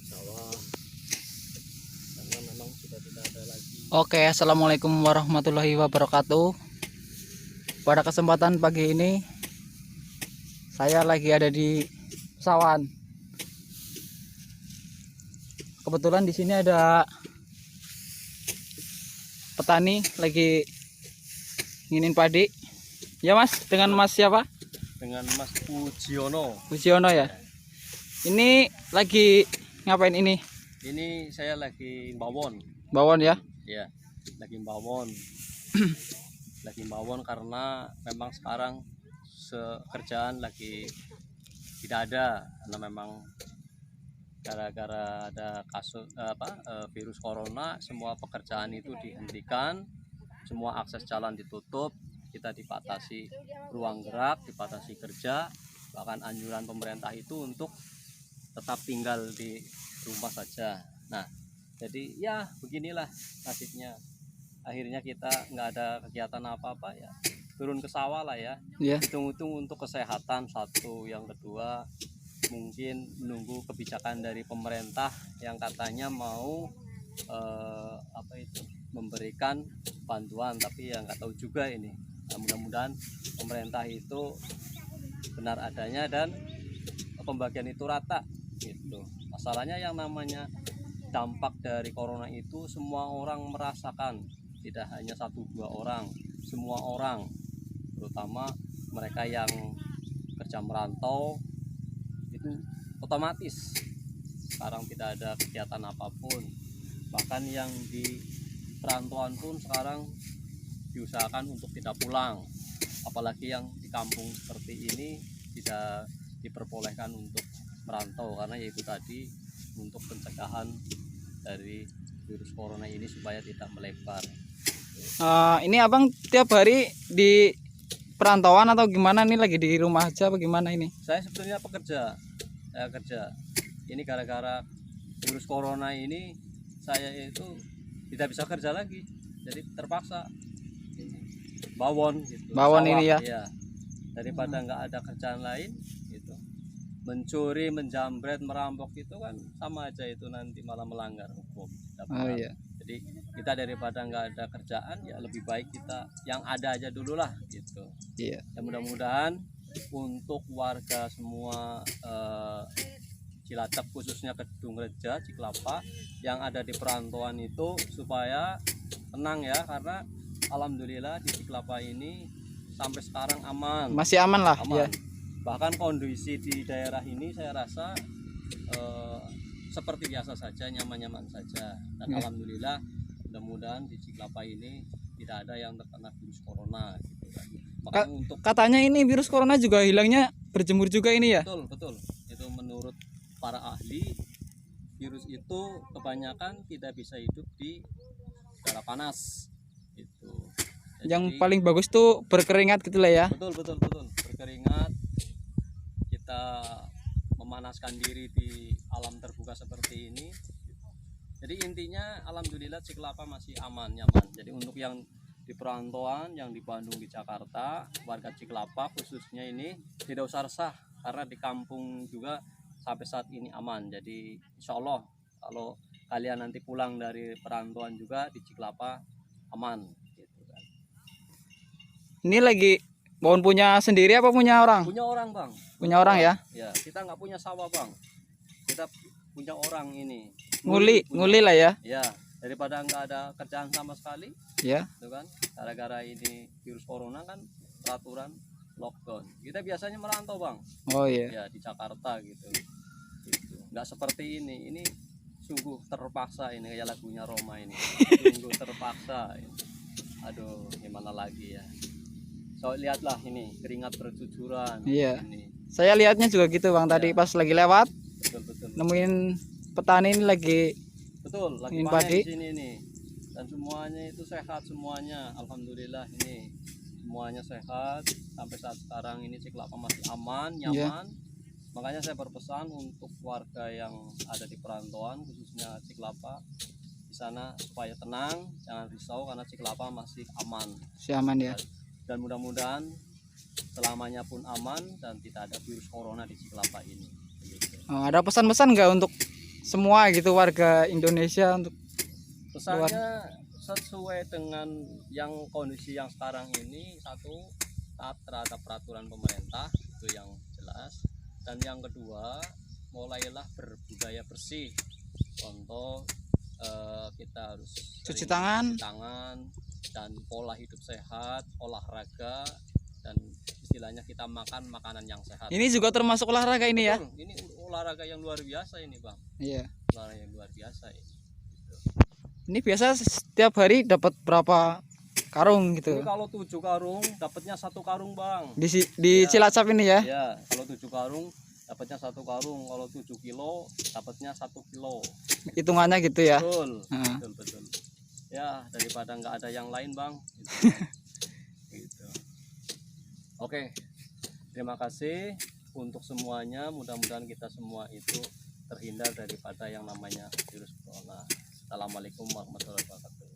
sawah, karena memang sudah tidak ada lagi. Oke, assalamualaikum warahmatullahi wabarakatuh. Pada kesempatan pagi ini saya lagi ada di pesawan. Kebetulan di sini ada petani lagi nginin padi. Ya Mas, dengan Mas siapa? Dengan Mas Pujiono. Pujiono ya. Ini lagi ngapain ini? Ini saya lagi bawon. Bawon ya? Ya, lagi bawon. Lagi bawon karena memang sekarang kerjaan lagi tidak ada, karena memang gara-gara ada kasus virus corona, semua pekerjaan itu dihentikan, semua akses jalan ditutup, kita dibatasi ruang gerak, dibatasi kerja, bahkan anjuran pemerintah itu untuk tetap tinggal di rumah saja. Nah, jadi ya beginilah nasibnya. Akhirnya kita nggak ada kegiatan apa-apa, ya turun ke sawah lah ya. Hitung-hitung untuk kesehatan satu, yang kedua mungkin menunggu kebijakan dari pemerintah yang katanya mau memberikan bantuan, tapi ya nggak tahu juga ini. Nah, mudah-mudahan pemerintah itu benar adanya dan pembagian itu rata gitu. Masalahnya yang namanya dampak dari corona itu semua orang merasakan, tidak hanya 1-2 orang, semua orang, terutama mereka yang kerja merantau itu otomatis sekarang tidak ada kegiatan apapun. Bahkan yang di perantauan pun sekarang diusahakan untuk tidak pulang, apalagi yang di kampung seperti ini tidak diperbolehkan untuk merantau, karena yaitu tadi untuk pencegahan dari virus corona ini supaya tidak melebar. Ini abang tiap hari di perantauan atau gimana? Nih lagi di rumah aja apa gimana ini? Saya sebetulnya kerja. Ini gara-gara virus corona ini saya itu tidak bisa kerja lagi, jadi terpaksa bawon gitu. Bawon Sawah, ini ya. Iya. Daripada nggak ada kerjaan lain gitu, mencuri, menjamret, merampok itu kan sama aja, itu nanti malah melanggar hukum. Iya. Jadi kita daripada nggak ada kerjaan, ya lebih baik kita yang ada aja dulu lah gitu. Iya. Ya mudah-mudahan untuk warga semua Cilacap, khususnya Kedung Reja, Ciklapa yang ada di perantauan itu supaya tenang ya, karena alhamdulillah di Ciklapa ini sampai sekarang aman. Masih aman lah. Aman. Ya. Bahkan kondisi di daerah ini saya rasa seperti biasa saja, nyaman-nyaman saja. Dan alhamdulillah, mudah-mudahan di Ciklapa ini tidak ada yang terkena virus corona gitu kan. Makanya katanya ini virus corona juga hilangnya berjemur juga ini ya? Betul. Itu menurut para ahli, virus itu kebanyakan tidak bisa hidup di udara panas gitu. Yang paling bagus tuh berkeringat gitu lah ya. Betul. Berkeringat, kita memanaskan diri di alam terbuka seperti ini. Jadi intinya alhamdulillah Ciklapa masih aman, nyaman. Jadi untuk yang di perantauan, yang di Bandung, di Jakarta, warga Ciklapa khususnya ini tidak usah resah, karena di kampung juga sampai saat ini aman. Jadi insya Allah kalau kalian nanti pulang dari perantauan juga di Ciklapa aman gitu kan. Ini lagi bawon punya sendiri apa punya orang? Punya orang bang. Punya orang ya? Ya, kita nggak punya sawah bang, kita punya orang ini. Nguli lah ya? Ya, daripada nggak ada kerjaan sama sekali. Ya. Itu kan, gara-gara ini virus corona kan peraturan lockdown. Kita biasanya merantau bang. Oh iya. Ya di Jakarta gitu. Nggak seperti ini sungguh terpaksa, ini kayak lagunya Roma ini. Sungguh terpaksa ini. Aduh, gimana lagi ya. So lihatlah ini, keringat bercucuran. Iya. Ini. Saya lihatnya juga gitu bang, tadi pas lagi lewat. Betul. Nemuin petani ini lagi. Betul, lagi panen di sini nih. Dan semuanya itu sehat semuanya, alhamdulillah ini. Semuanya sehat sampai saat sekarang ini Ciklapa masih aman, nyaman. Makanya saya berpesan untuk warga yang ada di perantauan, khususnya Ciklapa di sana, supaya tenang, jangan risau, karena Ciklapa masih aman. Masih aman ya. Dan mudah-mudahan selamanya pun aman dan tidak ada virus corona di Ciklapa ini. Ada pesan-pesan nggak untuk semua gitu warga Indonesia untuk Pesannya sesuai dengan yang kondisi yang sekarang ini, satu, taat terhadap peraturan pemerintah itu yang jelas, dan yang kedua mulailah berbudaya bersih. Contoh kita harus cuci sering tangan. cuci tangan dan pola hidup sehat, olahraga, dan istilahnya kita makan makanan yang sehat. Ini juga termasuk olahraga ini ya? Betul, ini olahraga yang luar biasa ini Bang, Iya. olahraga yang luar biasa ini. Ini biasa setiap hari dapat berapa karung Ini gitu? kalau 7 karung dapatnya 1 karung Bang. Di Ya. Cilacap ini ya? Ya, kalau 7 karung dapatnya 1 karung, kalau 7 kilo dapatnya 1 kilo. Hitungannya gitu ya? Betul, Nah. betul. Ya, daripada nggak ada yang lain Bang. Gitu. Gitu. Oke, terima kasih untuk semuanya. Mudah-mudahan kita semua itu terhindar daripada yang namanya virus corona. Assalamualaikum warahmatullahi wabarakatuh.